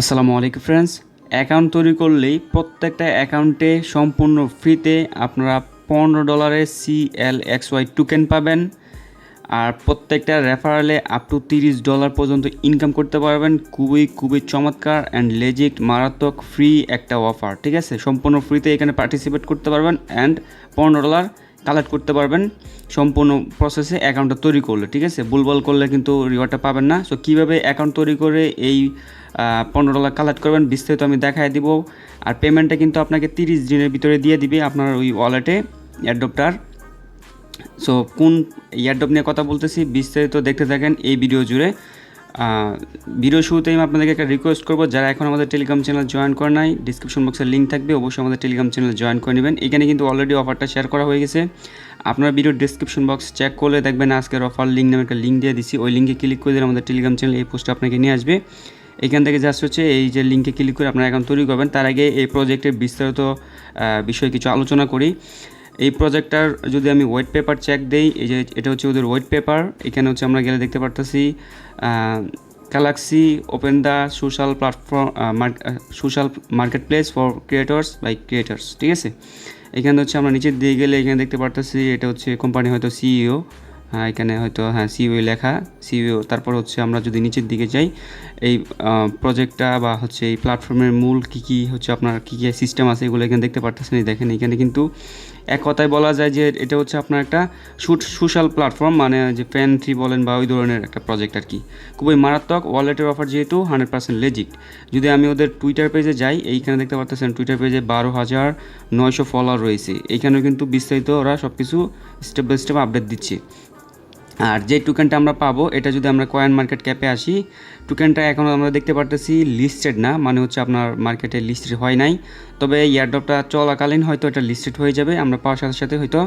আসসালামু আলাইকুম friends. Account তৈরি করলেই প্রত্যেকটা অ্যাকাউন্টে সম্পূর্ণ ফ্রিতে আপনারা $15 CLXY টোকেন পাবেন। আর প্রত্যেকটা রেফারেলে আপ টু $30 পর্যন্ত ইনকাম করতে পারবেন। খুবই চমৎকার অ্যান্ড লেজিট মারাত্মক ফ্রি একটা অফার, ঠিক আছে। সম্পূর্ণ ফ্রিতে এখানে পার্টিসিপেট করতে পারবেন অ্যান্ড $15 কালেক্ট করতে পারবেন সম্পূর্ণ প্রসেসে অ্যাকাউন্টটা তৈরি করলে, ঠিক আছে। ভুলভাল করলে কিন্তু রিওয়ার্ডটা পাবেন না। সো কীভাবে অ্যাকাউন্ট তৈরি করে এই $15 কালেক্ট করবেন বিস্তারিত আমি দেখাই দিব। আর পেমেন্টটা কিন্তু আপনাকে 30 দিনের ভিতরে দিয়ে দিবে আপনার ওই ওয়ালেটে এয়ারড্রপটার। সো কোন এয়ারড্রপ নিয়ে কথা বলতেছি বিস্তারিত দেখতে থাকেন এই ভিডিও জুড়ে। ভিডিও শুরুতেই আমি আপনাদেরকে একটা রিকোয়েস্ট করবো, যারা এখন আমাদের টেলিগ্রাম চ্যানেল জয়েন করে নাই, ডিসক্রিপশন বক্সে লিঙ্ক থাকবে, অবশ্যই আমাদের টেলিগ্রাম চ্যানেল জয়েন করে নেবেন। এখানে কিন্তু অলরেডি অফারটা শেয়ার করা হয়ে গেছে। আপনার ভিডিওর ডিসক্রিপশন বক্স চেক করলে দেখবেন আজকের অফার লিঙ্ক নামে একটা লিঙ্ক দিয়ে দিচ্ছি। ওই লিঙ্কে ক্লিক করে দিলে আমাদের টেলিগ্রাম চ্যানেল এই পোস্টে আপনাকে নিয়ে আসবে। এখান থেকে জাস্ট হচ্ছে এই যে লিঙ্কে ক্লিক করে আপনার অ্যাকাউন্ট তৈরি করবেন। তার আগে এই প্রজেক্টের বিস্তারিত বিষয়ে কিছু আলোচনা করি। এই প্রজেক্টটার যদি আমি হোয়াইট পেপার চেক দেই, এই যে এটা হচ্ছে ওদের হোয়াইট পেপার। এখানে হচ্ছে আমরা গেলে দেখতে পারতেছি Galaxy open the social platform social market place for creators by creators, ঠিক আছে। এখানে হচ্ছে আমরা নিচের দিকে গেলে এখানে দেখতে পারতেছি এটা হচ্ছে কোম্পানি হয়তো সিইও, এখানে হয়তো সিইও লেখা সিইও। তারপর হচ্ছে আমরা যদি নিচের দিকে যাই, এই প্রজেক্টটা বা হচ্ছে এই প্ল্যাটফর্মের মূল কী হচ্ছে আপনার কী সিস্টেম আছে এগুলো এখানে দেখতে পারতেছেন। দেখেন এখানে কিন্তু এক কথায় বলা যায় যে এটা হচ্ছে আপনার একটা সোশ্যাল প্ল্যাটফর্ম, মানে যে ফ্যান থ্রি বলেন বা ওই ধরনের একটা প্রজেক্ট আর কি। খুবই মারাত্মক ওয়ালেটের অফার, যেহেতু 100% লেজিট। যদি আমি ওদের টুইটার পেজে যাই, এইখানে দেখতে পাচ্ছেন টুইটার পেজে 12,900 ফলোয়ার রয়েছে। এইখানেও কিন্তু বিস্তারিত ওরা সব কিছু স্টেপ বাই স্টেপ আপডেট দিচ্ছে। আর যে টোকেনটা আমরা পাবো, এটা যদি আমরা কয়েন মার্কেট ক্যাপে আসি, টোকেনটা এখন আমরা দেখতে পারতেছি লিস্টেড না, মানে হচ্ছে আপনার মার্কেটে লিস্টেড হয় নাই। তবে এয়ারড্রপটা চলাকালীন হয়তো এটা লিস্টেড হয়ে যাবে, আমরা পাওয়ার সাথে সাথে হয়তো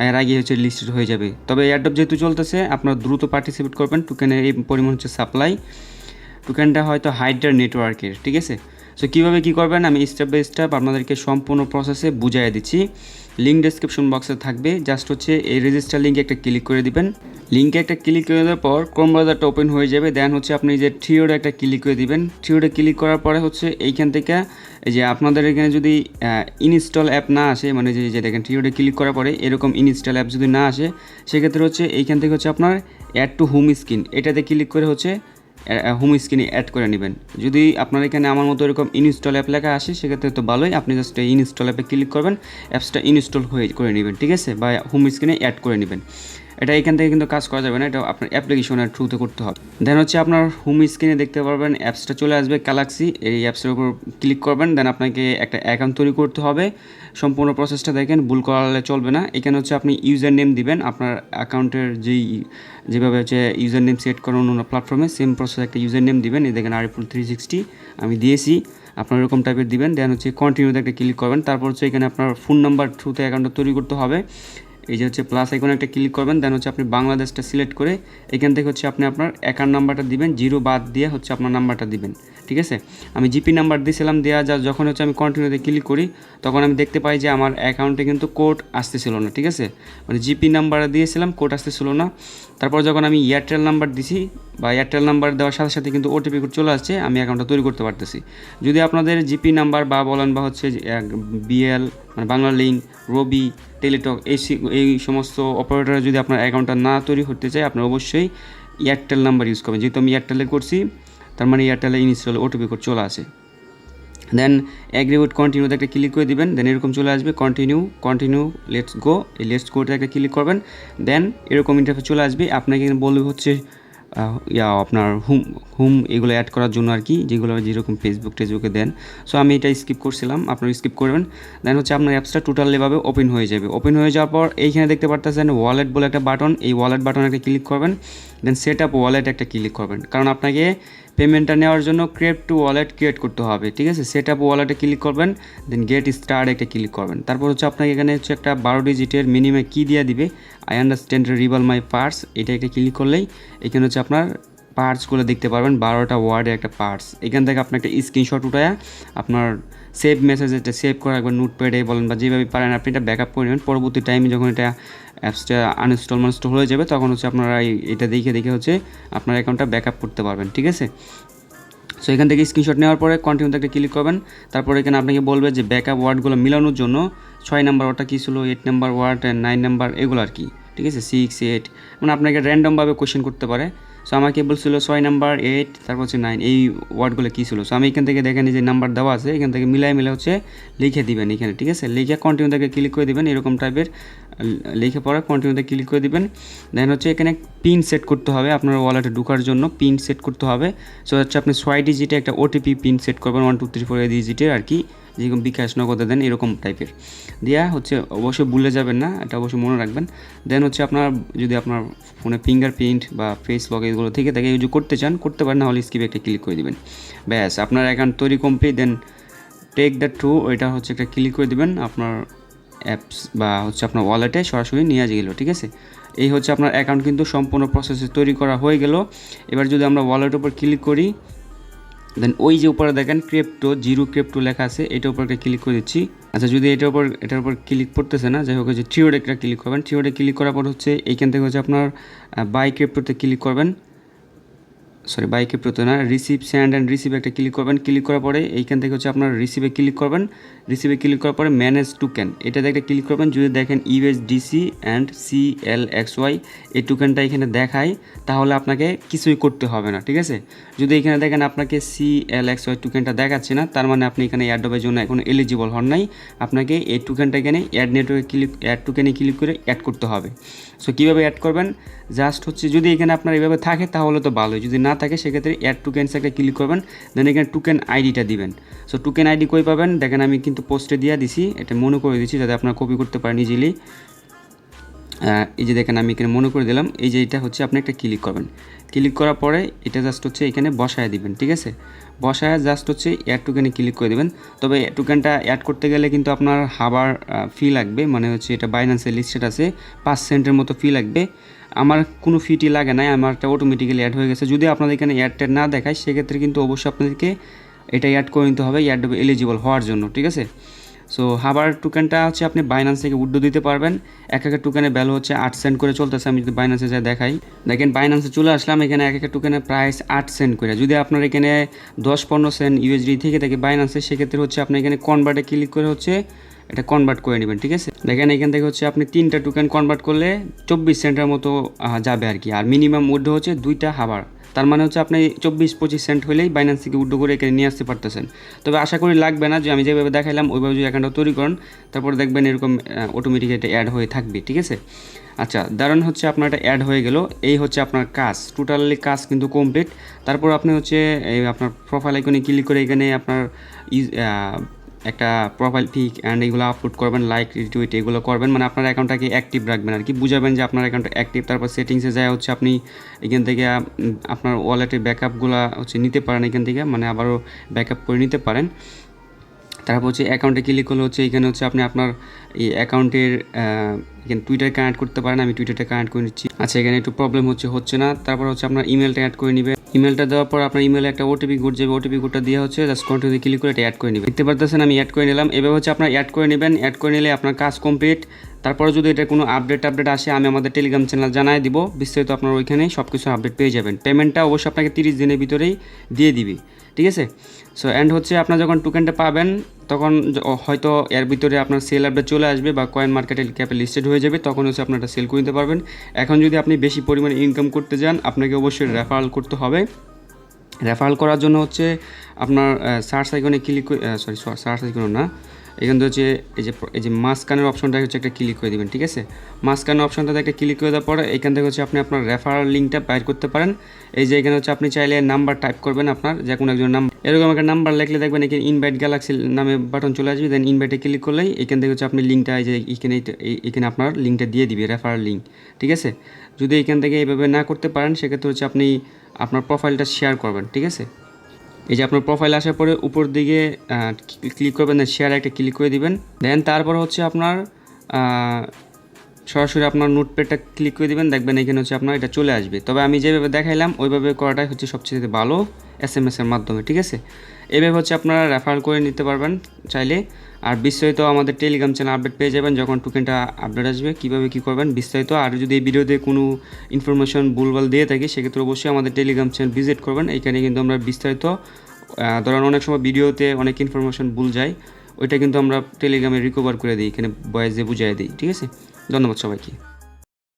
এর আগে হচ্ছে লিস্টেড হয়ে যাবে। তবে এয়ারড্রপ যেহেতু চলতেছে, আপনারা দ্রুত পার্টিসিপেট করবেন। টোকেনের এই পরিমাণ হচ্ছে সাপ্লাই, টোকেনটা হয়তো হাইড্রার নেটওয়ার্কের, ঠিক আছে। সো কীভাবে কী করবেন আমি স্টেপ বাই স্টেপ আপনাদেরকে সম্পূর্ণ প্রসেসে বুঝিয়ে দিচ্ছি। লিঙ্ক ডেসক্রিপশন বক্সে থাকবে, জাস্ট হচ্ছে এই রেজিস্টার লিঙ্কে একটা ক্লিক করে দিবেন। লিঙ্কে একটা ক্লিক করে দেওয়ার পর ক্রোম ব্রাউজারটা ওপেন হয়ে যাবে। দেন হচ্ছে আপনি যে থ্রিওডে একটা ক্লিক করে দিবেন। থ্রিওডে ক্লিক করার পরে হচ্ছে এইখান থেকে এই যে আপনাদের এখানে যদি ইনস্টল অ্যাপ না আসে, মানে যে দেখেন থ্রিওডে ক্লিক করার পরে এরকম ইনস্টল অ্যাপ যদি না আসে, সেক্ষেত্রে হচ্ছে এইখান থেকে হচ্ছে আপনার অ্যাড টু হোম স্ক্রিন, এটাতে ক্লিক করে হচ্ছে হোম স্ক্রিনে অ্যাড করে নেবেন। যদি আপনার এখানে আমার মতো এরকম ইনস্টল অ্যাপ লেখা আসে, সেক্ষেত্রে তো ভালোই, আপনি জাস্ট ইনস্টল অ্যাপে ক্লিক করবেন, অ্যাপসটা ইনস্টল করে নেবেন, ঠিক আছে, বা হোম স্ক্রিনে অ্যাড করে নেবেন। এটা এখান থেকে কিন্তু কাজ করা যাবে না, এটা আপনার অ্যাপ্লিকেশনের থ্রুতে করতে হবে। দেন হচ্ছে আপনার হোম স্ক্রিনে দেখতে পারবেন অ্যাপসটা চলে আসবে গ্যালাক্সি, এই অ্যাপসের উপর ক্লিক করবেন। দেন আপনাকে একটা অ্যাকাউন্ট তৈরি করতে হবে। সম্পূর্ণ প্রসেসটা দেখেন, ভুল করালে চলবে না। এখানে হচ্ছে আপনি ইউজার নেম দিবেন, আপনার অ্যাকাউন্টের যেভাবে হচ্ছে ইউজার নেম সেট করানো অন্য প্ল্যাটফর্মে সেম প্রসেস একটা ইউজার নেম দিবেন। এই দেখেন Arifull360 আমি দিয়েছি, আপনার এরকম টাইপের দিবেন। দেন হচ্ছে কন্টিনিউতে একটা ক্লিক করবেন। তারপর হচ্ছে এখানে আপনার ফোন নাম্বার থ্রুতে অ্যাকাউন্টটা তৈরি করতে হবে। এই যে হচ্ছে প্লাস আইকনে একটা ক্লিক করবেন। দেন হচ্ছে আপনি বাংলাদেশটা সিলেক্ট করে এখান থেকে হচ্ছে আপনি আপনার অ্যাকাউন্ট নাম্বারটা দিবেন, জিরো বাদ দিয়ে হচ্ছে আপনার নাম্বারটা দিবেন, ঠিক আছে। আমি জিপি নাম্বার দিয়েছিলাম, দেওয়া যা যখন হচ্ছে আমি কন্টিনিউতে ক্লিক করি, তখন আমি দেখতে পাই যে আমার অ্যাকাউন্টে কিন্তু কোড আসতেছিল না, ঠিক আছে। মানে জিপি নাম্বার দিয়েছিলাম, কোড আসতেছিল না। তারপর যখন আমি এয়ারটেল নাম্বার দিছি বা এয়ারটেল নাম্বার দেওয়ার সাথে সাথে কিন্তু ওটিপি কোড চলে আসছে, আমি অ্যাকাউন্টটা তৈরি করতে পারতেছি। যদি আপনাদের জিপি নাম্বার বা বলেন বা হচ্ছে বিএল মানে বাংলা লিঙ্ক, রবি, টেলিটক এই সমস্ত অপারেটরে যদি আপনার অ্যাকাউন্টটা না তৈরি করতে চায়, আপনার অবশ্যই এয়ারটেল নাম্বার ইউজ করবেন। যেহেতু আমি এয়ারটেলে করছি, তার মানে এয়ারটেলে ইনস্টল ওটিপি কোড চলে আসে। দেন অ্যাগ্রি উইথ কন্টিনিউতে একটা ক্লিক করে দিবেন। দেন এরকম চলে আসবে কন্টিনিউ লেটস গো, এই লেটস গোতে একটা ক্লিক করবেন। দেন এরকম ইন্টারফেস চলে আসবে, আপনাকে বলবে হচ্ছে আপনার হুম এগুলো অ্যাড করার জন্য আর কি, যেগুলো যেরকম ফেসবুকে দেন। সো আমি এটা স্কিপ করছিলাম, আপনারা স্কিপ করবেন। দেন হচ্ছে আপনার অ্যাপসটা টোটালিভাবে ওপেন হয়ে যাবে। ওপেন হয়ে যাওয়ার পর এইখানে দেখতে পারতেছেন ওয়ালেট বলে একটা বাটন, এই ওয়ালেট বাটনে একটা ক্লিক করবেন। দেন সেট আপ ওয়ালেট একটা ক্লিক করবেন, কারণ আপনাকে পেমেন্টটা নেওয়ার জন্য টু ওয়ালেট ক্রিয়েট করতে হবে, ঠিক আছে। সেট আপ ওয়ালেটে ক্লিক করবেন। দেন গেট স্টার্ট একটা ক্লিক করবেন। তারপর হচ্ছে আপনাকে এখানে হচ্ছে একটা 12 ডিজিটের মিনিমাম কি দিয়ে দিবে, আই আন্ডারস্ট্যান্ড রিভল মাই পার্টস, এটা একটা ক্লিক করলেই এখানে হচ্ছে আপনার পার্টসগুলো দেখতে পারবেন, 12টা ওয়ার্ডের একটা পার্টস। এখান থেকে আপনি একটা স্ক্রিনশট উঠায়া আপনার সেভ মেসেজ এটা সেভ করে একবার নোটপ্যাডে বলেন বা যেভাবে পারেন আপনি এটা ব্যাকআপ করে নেবেন। পরবর্তী টাইমে যখন এটা অ্যাপসটা আনইনস্টল হয়ে যাবে, তখন হচ্ছে আপনারা এটা দেখে হচ্ছে আপনার অ্যাকাউন্টটা ব্যাকআপ করতে পারবেন, ঠিক আছে। সো এখান থেকে স্ক্রিনশট নেওয়ার পরে কন্টিনিউতে একটা ক্লিক করবেন। তারপরে এখানে আপনাকে বলবে যে ব্যাকআপ ওয়ার্ডগুলো মিলানোর জন্য 6 নাম্বার ওয়ার্ডটা কী ছিল, 8 নাম্বার ওয়ার্ড, 9 নাম্বার, এগুলো আর কি, ঠিক আছে, 6, 8, মানে আপনাকে র্যান্ডমভাবে কোয়েশ্চেন করতে পারে। সো আমাকে বলছিল 6 নাম্বার, 8, তারপর হচ্ছে 9, এই ওয়ার্ডগুলো কী ছিল। সো আমি এখান থেকে দেখেন যে নাম্বার দেওয়া আছে, এখান থেকে মিলাই হচ্ছে লিখে দিবেন এখানে, ঠিক আছে। লিখে কন্টিনিউ থেকে ক্লিক করে দিবেন, এরকম টাইপের লিখে পরে কন্টিনিউতে ক্লিক করে দিবেন। দেন হচ্ছে এখানে পিন সেট করতে হবে, আপনার ওয়ালেটে ঢোকার জন্য পিন সেট করতে হবে। সো হচ্ছে আপনি 6 ডিজিটে একটা ওটিপি পিন সেট করবেন, 1 2 3 4 ডিজিটের আর কি, যেরকম বিকাশ নগদে দেন এরকম টাইপের দেওয়া হচ্ছে। অবশ্যই ভুলে যাবেন না, এটা অবশ্যই মনে রাখবেন। দেন হচ্ছে আপনার যদি আপনার ফোনে ফিঙ্গারপ্রিন্ট বা ফেস লক এগুলো থেকে থাকে ইউজ করতে চান করতে পারেন, না হলে স্কিপে একটা ক্লিক করে দেবেন, ব্যাস আপনার অ্যাকাউন্ট তৈরি complete. Then take the true, ওইটা হচ্ছে একটা ক্লিক করে দেবেন, আপনার অ্যাপস বা হচ্ছে আপনার ওয়ালেটে সরাসরি নিয়ে গেলো, ঠিক আছে। এই হচ্ছে আপনার অ্যাকাউন্ট কিন্তু সম্পূর্ণ প্রসেসে তৈরি করা হয়ে গেল। এবার যদি আমরা ওয়ালেটের উপর ক্লিক করি, দেন ওই যে উপরে দেখেন ক্রিপ্টো, জিরো ক্রিপ্টো লেখা আছে, এটার উপর একটা ক্লিক করে দিচ্ছি। আচ্ছা, যদি এটার উপর ক্লিক করতেছে না, যাই হোক যে থ্রিওডে একটা ক্লিক করবেন। থ্রিওডে ক্লিক করার পর হচ্ছে এইখান থেকে হচ্ছে আপনার বাই ক্রিপ্টোতে ক্লিক করবেন, সরি বাই ক্রিপ্টোতে না, রিসিভ, সেন্ড অ্যান্ড রিসিভ একটা ক্লিক করবেন। ক্লিক করার পরে এইখান থেকে হচ্ছে আপনার রিসিভে ক্লিক করবেন। রিসিভে ক্লিক করার পরে ম্যানেজ টোকেন, এটাতে একটা ক্লিক করবেন। যদি দেখেন ইউএসডিসি অ্যান্ড CLXY এই টোকেনটা এখানে দেখায়, তাহলে আপনাকে কিছুই করতে হবে না, ঠিক আছে। যদি এখানে দেখেন আপনাকে CLXY টোকেনটা দেখাচ্ছে না, তার মানে আপনি এখানে অ্যাডবের জন্য এখন এলিজিবল হন নাই। আপনাকে এই টোকেনটা এখানে অ্যাড নেটওয়ার্কে অ্যাড টোকেনে ক্লিক করে অ্যাড করতে হবে। সো কীভাবে অ্যাড করবেন, জাস্ট হচ্ছে যদি এখানে আপনার এভাবে থাকে তাহলে তো ভালোই, যদি না থাকে সেক্ষেত্রে অ্যাড টোকেনস একটা ক্লিক করবেন। দেন এখানে টোকেন আইডিটা দিবেন। সো টোকেন আইডি কই পাবেন দেখেন, আমি কিন্তু পোস্টে দিয়ে দিছি, এটা মনে করে দিচ্ছি যাতে আপনারা কপি করতে পারেন ইজিলি। এই যে দেখেন আমি এখানে মনে করে দিলাম, এই যে এটা হচ্ছে আপনি একটা ক্লিক করবেন। ক্লিক করার পরে এটা জাস্ট হচ্ছে এখানে বসায় দিবেন, ঠিক আছে। বসায় জাস্ট হচ্ছে অ্যাড টোকেনে ক্লিক করে দেবেন। তবে টোকেনটা অ্যাড করতে গেলে কিন্তু আপনার হাবার ফি লাগবে, মানে হচ্ছে এটা বাইন্যান্সে লিস্টেড আছে, 5 সেন্টের মতো ফি লাগবে। আমার কোনো ফিটি লাগে না, আমারটা অটোমেটিক্যালি অ্যাড হয়ে গেছে। যদি আপনাদের এখানে অ্যাডটা না দেখায় সেক্ষেত্রে কিন্তু অবশ্যই আপনাদেরকে এটা অ্যাড করে নিতে হবে অ্যাড এলিজিবল হওয়ার জন্য, ঠিক আছে। সো হাবার টোকেনটা হচ্ছে আপনি বাইন্যান্স থেকে উইথড্র দিতে পারবেন। এক একটা টোকেনের ভ্যালু হচ্ছে 8 সেন্ট করে চলতেছে। আমি যদি বাইন্যান্সে যা দেখাই, দেখেন বাইন্যান্সে চলে আসলাম, এখানে এক একটা টোকেনের প্রাইস 8 সেন্ট করে। যদি আপনার এখানে 10-15 সেন্ট ইউএসডি থেকে থাকে বাইন্যান্সে, সেক্ষেত্রে হচ্ছে আপনি এখানে কনভার্টে ক্লিক করে হচ্ছে এটা কনভার্ট করে নেবেন, ঠিক আছে। দেখেন এখান থেকে হচ্ছে আপনি 3টা টোকেন কনভার্ট করলে 24 সেন্টের মতো যাবে আর কি। আর মিনিমাম উইথড্র হচ্ছে 2টা হাবার, তার মানে হচ্ছে আপনি 24-25 সেন্ট হলেই বাইন্যান্স থেকে উইথড্র করে এখানে নিয়ে আসতে পারতেছেন। তবে আশা করি লাগবে না, যে আমি যেভাবে দেখাইলাম ওইভাবে যদি অ্যাকাউন্টটা তৈরি করেন, তারপরে দেখবেন এরকম অটোমেটিক এটা অ্যাড হয়ে থাকবে, ঠিক আছে। আচ্ছা, দারুণ হচ্ছে আপনার এটা অ্যাড হয়ে গেল। এই হচ্ছে আপনার কাজ, টোটালি কাজ কিন্তু কমপ্লিট। তারপর আপনি হচ্ছে এই আপনার প্রোফাইল আইকনে ক্লিক করে এখানে আপনার একটা প্রোফাইল পিক অ্যান্ড এগুলো আপলোড করবেন, লাইক রিটুইট এগুলো করবেন, মানে আপনার অ্যাকাউন্টটাকে অ্যাক্টিভ রাখবেন আর কি, বুঝাবেন যে আপনার অ্যাকাউন্টটা অ্যাক্টিভ। তারপর সেটিংসে যায় হচ্ছে আপনি এখান থেকে আপনার ওয়ালেটের ব্যাকআপগুলো হচ্ছে নিতে পারেন এখান থেকে, মানে আবারও ব্যাকআপ করে নিতে পারেন। তারপর হচ্ছে অ্যাকাউন্টে ক্লিক করলে হচ্ছে এখানে হচ্ছে আপনি আপনার এই অ্যাকাউন্টের এখানে টুইটার কানেক্ট করতে পারেন। আমি টুইটারটা কানেক্ট করে নিচ্ছি। আচ্ছা, এখানে একটু প্রবলেম হচ্ছে না। তারপর হচ্ছে আপনার ইমেলটা অ্যাড করে নেবেন। ইমেলটা দেওয়ার পর আপনার ইমেলে একটা ওটিপি কোড যাবে, ওটিপি কোডটা দেওয়া হচ্ছে, জাস্ট কন্টিনিউ ক্লিক করে এটা অ্যাড করে নেবেন। দেখতে পারতেছেন আমি অ্যাড করে নিলাম। এভাবে হচ্ছে আপনার অ্যাড করে নেবেন। অ্যাড করে নিলে আপনার কাজ কমপ্লিট। তারপরে যদি এটা কোনো আপডেট আসে, আমি আমাদের টেলিগ্রাম চ্যানেল জানাই দিব, বিস্তারিত আপনার ওইখানে সব কিছু আপডেট পেয়ে যাবেন। পেমেন্টটা অবশ্যই আপনাকে 30 দিনের ভিতরেই দিয়ে দিবি, ঠিক আছে। সো অ্যান্ড হচ্ছে আপনার যখন টোকেনটা পাবেন তখন হয়তো এর ভিতরে আপনার সেল আপডেট চলে আসবে বা কয়েন মার্কেটে ক্যাপে লিস্টেড হয়ে যাবে, তখন হচ্ছে আপনারটা সেল করে নিতে পারবেন। এখন যদি আপনি বেশি পরিমাণে ইনকাম করতে যান, আপনাকে অবশ্যই রেফারেল করতে হবে। রেফারেল করার জন্য হচ্ছে আপনার সার্চ আইকনে ক্লিক সার্চ আইকনে না, এখান থেকে হচ্ছে এই যে মাঝখানের অপশনটা হচ্ছে একটা ক্লিক করে দেবেন, ঠিক আছে। মাঝখানের অপশনটাতে একটা ক্লিক করে দেওয়ার পরে এখান থেকে হচ্ছে আপনি আপনার রেফারেল লিঙ্কটা বাইর করতে পারেন। এই যে এখানে হচ্ছে আপনি চাইলে নাম্বার টাইপ করবেন, আপনার যে কোনো একজন নাম্বার, এরকম একটা নাম্বার লিখলে দেখবেন এখানে ইনভাইট গ্যালাক্সি নামে বাটন চলে আসবে। দেন ইনভাইটে ক্লিক করলেই এখান থেকে হচ্ছে আপনি লিঙ্কটা এই যে এখানে আপনার লিঙ্কটা দিয়ে দিবে, রেফারেল লিঙ্ক, ঠিক আছে। যদি এখান থেকে এইভাবে না করতে পারেন, সেক্ষেত্রে হচ্ছে আপনি আপনার প্রোফাইলটা শেয়ার করবেন, ঠিক আছে। এই যে আপনার প্রোফাইল আসার পরে উপর দিকে ক্লিক করবেন, শেয়ার একটা ক্লিক করে দিবেন। দেন তারপর হচ্ছে আপনার সরাসরি আপনার নোটপ্যাডটা ক্লিক করে দিবেন, দেখবেন এখানে হচ্ছে আপনার এটা চলে আসবে। তবে আমি যেভাবে দেখাইলাম ওইভাবে করাটাই হচ্ছে সবচেয়ে ভালো SMS এর মাধ্যমে, ঠিক আছে। এইভাবে হচ্ছে আপনারা রেফার করে নিতে পারবেন চাইলে। আর বিস্তারিত আমাদের টেলিগ্রাম চ্যানেল আপডেট পেয়ে যাবেন যখন টোকেনটা আপডেট আসবে, কীভাবে কী করবেন বিস্তারিত। আর যদি এই ভিডিওতে কোনো ইনফরমেশন ভুলভাল দিয়ে থাকি, সেক্ষেত্রে অবশ্যই আমাদের টেলিগ্রাম চ্যানেল ভিজিট করবেন। এইখানে কিন্তু আমরা বিস্তারিত ধরেন অনেক সময় ভিডিওতে অনেক ইনফরমেশন ভুল যায়, ওইটা কিন্তু আমরা টেলিগ্রামে রিকভার করে দিই, এখানে ভয়েস দিয়ে বুঝিয়ে দিই। ঠিক আছে, ধন্যবাদ সবাইকে।